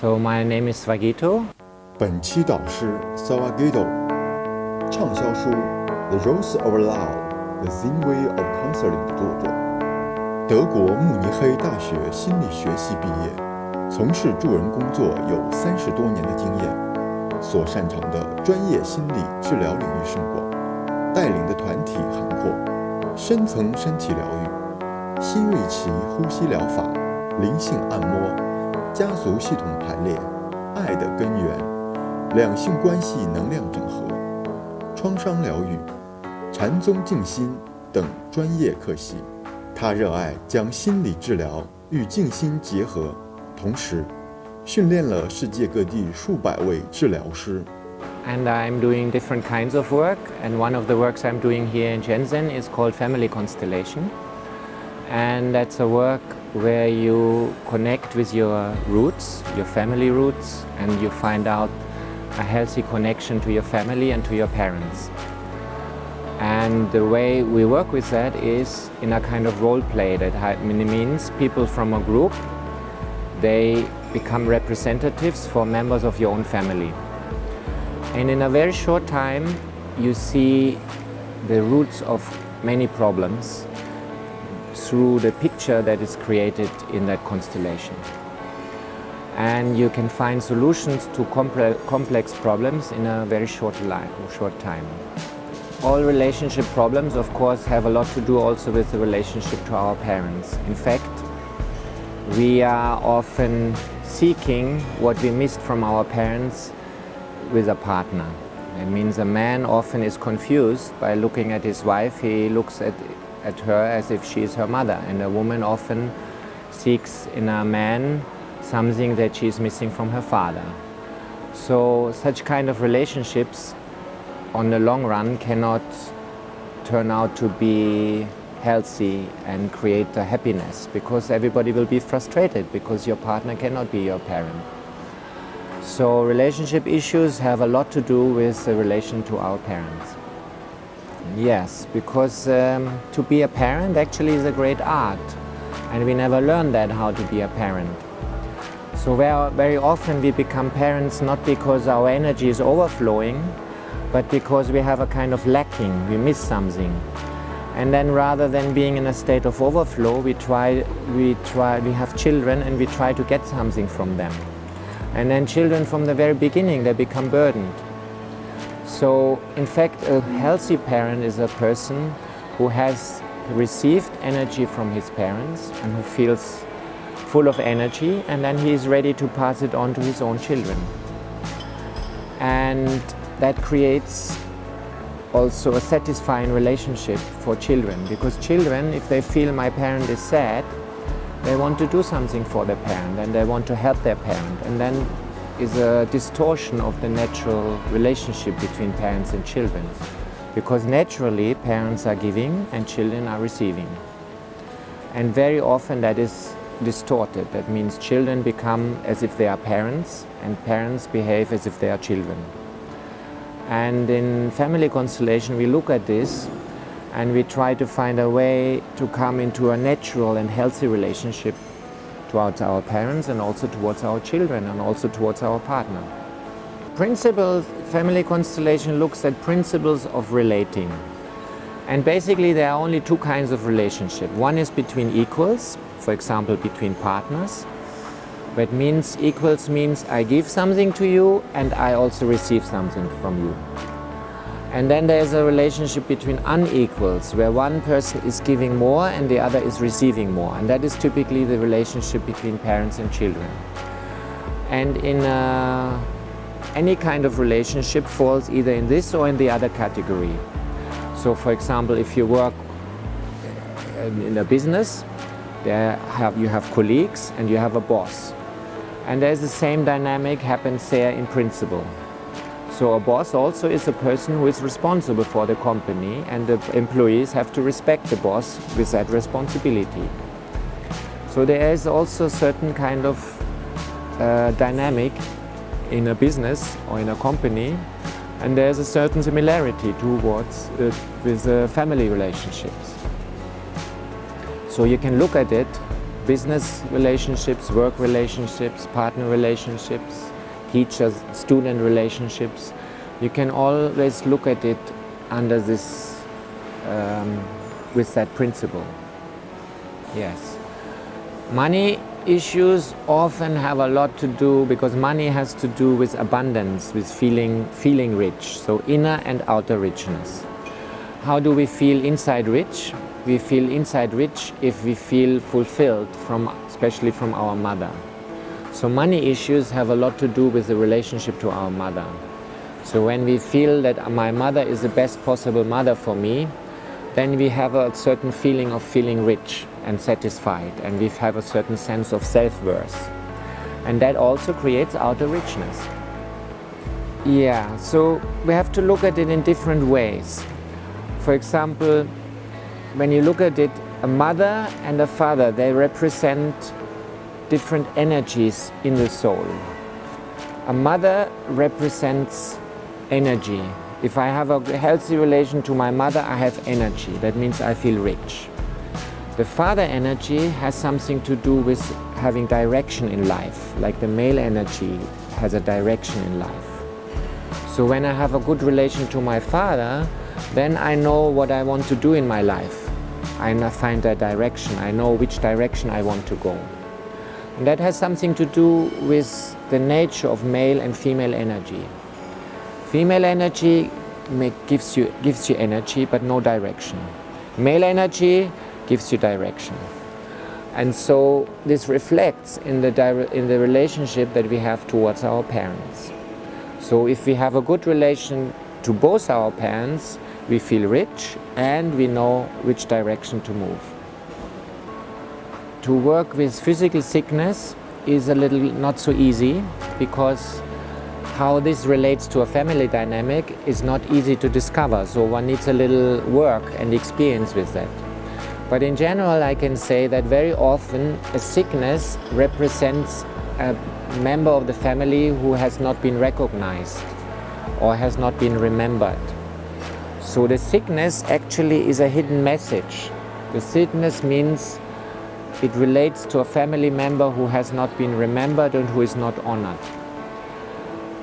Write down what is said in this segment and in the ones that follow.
So my name is Svagito. 本期导师 Svagito 畅销书《The Rose of Love: The Zen Way of Counseling》的作者，德国慕尼黑大学心理学系毕业，从事助人工作有30多年的经验，所擅长的专业心理治疗领域甚广，带领的团体涵括深层身体疗愈、新瑞奇呼吸疗法、灵性按摩、家族系统排列、爱的根源、两性关系能量整合、创伤疗愈、禅宗静心等专业课系。他热爱将心理治疗与静心结合，同时训练了世界各地数百位治疗师。And I'm doing different kinds of work, and one of the works I'm doing here in Shenzhen is called Family Constellation. And that's a work where you connect with your roots, your family roots, and you find out a healthy connection to your family and to your parents. And the way we work with that is in a kind of role play. That means people from a group, they become representatives for members of your own family. And in a very short time, you see the roots of many problems through the picture that is created in that constellation. And you can find solutions to complex problems in a very short time. All relationship problems, of course, have a lot to do also with the relationship to our parents. In fact, we are often seeking what we missed from our parents with a partner. It means a man often is confused by looking at his wife. He looks at her as if she is her mother, and a woman often seeks in a man something that she is missing from her father. So such kind of relationships on the long run cannot turn out to be healthy and create a happiness, because everybody will be frustrated because your partner cannot be your parent. So relationship issues have a lot to do with the relation to our parents. Yes, because to be a parent actually is a great art, and we never learn that, how to be a parent. So very often we become parents not because our energy is overflowing, but because we have a kind of lacking, we miss something. And then rather than being in a state of overflow, we have children and we try to get something from them. And then children from the very beginning, they become burdened. So in fact, a healthy parent is a person who has received energy from his parents and who feels full of energy, and then he is ready to pass it on to his own children. And that creates also a satisfying relationship for children, because children, if they feel my parent is sad, they want to do something for their parent and they want to help their parent, and then is a distortion of the natural relationship between parents and children, because naturally parents are giving and children are receiving, and very often that is distorted. That means children become as if they are parents and parents behave as if they are children. And in Family Constellation we look at this and we try to find a way to come into a natural and healthy relationship towards our parents and also towards our children and also towards our partner. Principles, Family Constellation looks at principles of relating. And basically there are only two kinds of relationship. One is between equals, for example between partners. That means equals means I give something to you and I also receive something from you. And then there is a relationship between unequals, where one person is giving more and the other is receiving more. And that is typically the relationship between parents and children. And in any kind of relationship falls either in this or in the other category. So for example, if you work in a business, you have colleagues and you have a boss. And there's the same dynamic happens there in principle. So a boss also is a person who is responsible for the company, and the employees have to respect the boss with that responsibility. So there is also a certain kind of dynamic in a business or in a company, and there's a certain similarity towards with family relationships. So you can look at it business relationships, work relationships, partner relationships, teacher-student relationships. You can always look at it under this, with that principle. Yes. Money issues often have a lot to do, because money has to do with abundance, with feeling rich, so inner and outer richness. How do we feel inside rich? We feel inside rich if we feel fulfilled, especially from our mother. So money issues have a lot to do with the relationship to our mother. So when we feel that my mother is the best possible mother for me, then we have a certain feeling of feeling rich and satisfied, and we have a certain sense of self-worth. And that also creates outer richness. Yeah, so we have to look at it in different ways. For example, when you look at it, a mother and a father, they represent different energies in the soul. A mother represents energy. If I have a healthy relation to my mother, I have energy. That means I feel rich. The father energy has something to do with having direction in life, like the male energy has a direction in life. So when I have a good relation to my father, then I know what I want to do in my life. I find a direction. I know which direction I want to go. And that has something to do with the nature of male and female energy. Female energy gives you energy, but no direction. Male energy gives you direction. And so this reflects in the relationship that we have towards our parents. So if we have a good relation to both our parents, we feel rich and we know which direction to move. To work with physical sickness is a little not so easy, because how this relates to a family dynamic is not easy to discover, so one needs a little work and experience with that. But in general, I can say that very often a sickness represents a member of the family who has not been recognized or has not been remembered. So the sickness actually is a hidden message. The sickness means it relates to a family member who has not been remembered and who is not honored.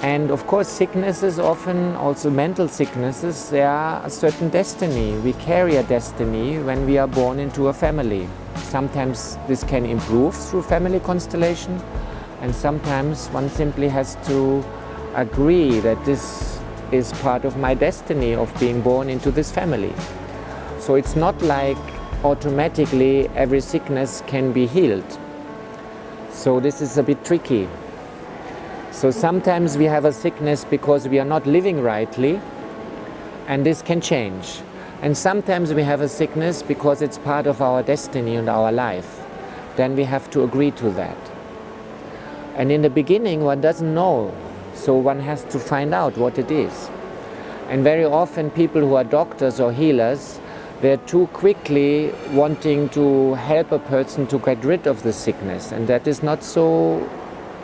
And of course, sicknesses, often also mental sicknesses, they are a certain destiny. We carry a destiny when we are born into a family. Sometimes this can improve through family constellation, and sometimes one simply has to agree that this is part of my destiny of being born into this family. So it's not like automatically every sickness can be healed. So this is a bit tricky. So sometimes we have a sickness because we are not living rightly, and this can change. And sometimes we have a sickness because it's part of our destiny and our life. Then we have to agree to that. And in the beginning, one doesn't know, so one has to find out what it is. And very often people who are doctors or healers, they're too quickly wanting to help a person to get rid of the sickness, and that is not so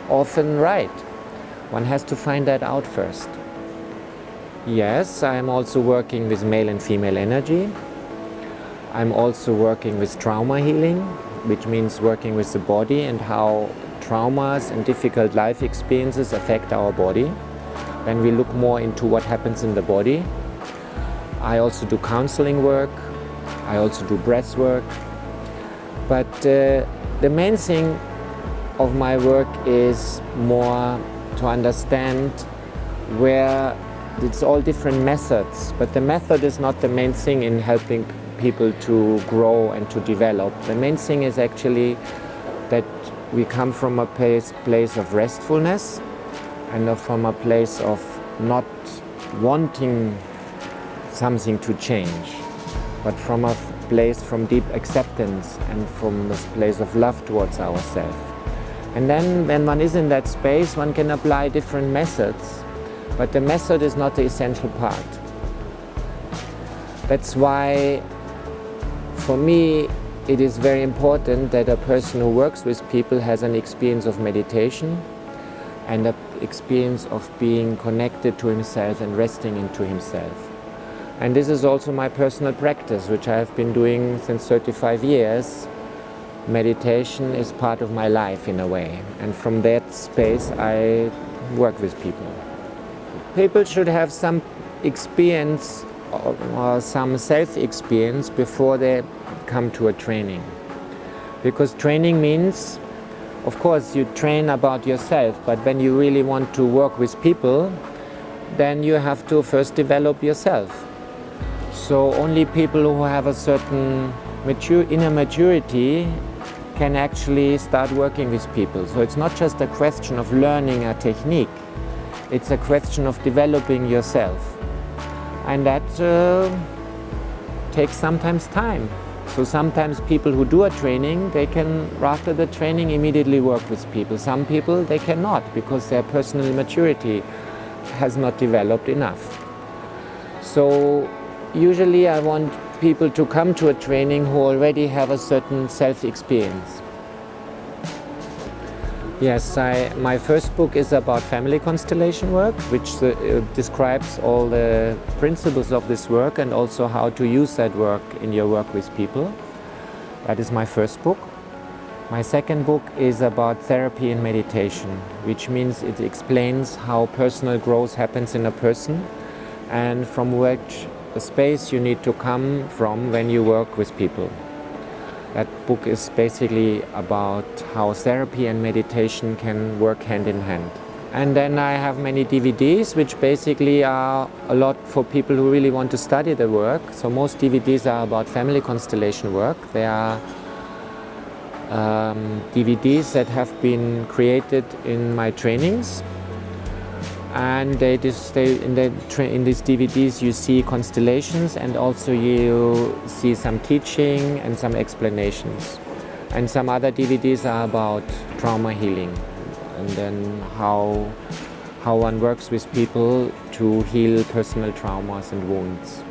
often right. One has to find that out first. Yes, I'm also working with male and female energy. I'm also working with trauma healing, which means working with the body and how traumas and difficult life experiences affect our body. Then we look more into what happens in the body. I also do counseling work. I also do breath work. But the main thing of my work is more to understand where it's all different methods, but the method is not the main thing in helping people to grow and to develop. The main thing is actually that we come from a place of restfulness and from a place of not wanting something to change, but from a place from deep acceptance and from this place of love towards ourselves. And then when one is in that space, one can apply different methods, but the method is not the essential part. That's why, for me, it is very important that a person who works with people has an experience of meditation and an experience of being connected to himself and resting into himself. And this is also my personal practice, which I have been doing since 35 years. meditation is part of my life in a way. And from that space, I work with people. People should have some experience or some self-experience before they come to a training. Because training means, of course, you train about yourself, but when you really want to work with people, then you have to first develop yourself. So only people who have a certain inner maturity can actually start working with people. So it's not just a question of learning a technique, it's a question of developing yourself. And that takes sometimes time. So sometimes people who do a training, they can, after the training, immediately work with people. Some people, they cannot because their personal maturity has not developed enough. So usually I want people to come to a training who already have a certain self-experience. Yes, my first book is about family constellation work, which describes all the principles of this work and also how to use that work in your work with people. That is my first book. My second book is about therapy and meditation, which means it explains how personal growth happens in a person and from which space you need to come from when you work with people. That book is basically about how therapy and meditation can work hand in hand. And then I have many DVDs, which basically are a lot for people who really want to study the work. So most DVDs are about family constellation work. They are DVDs that have been created in my trainings. And in these DVDs you see constellations and also you see some teaching and some explanations. And some other DVDs are about trauma healing and then how one works with people to heal personal traumas and wounds.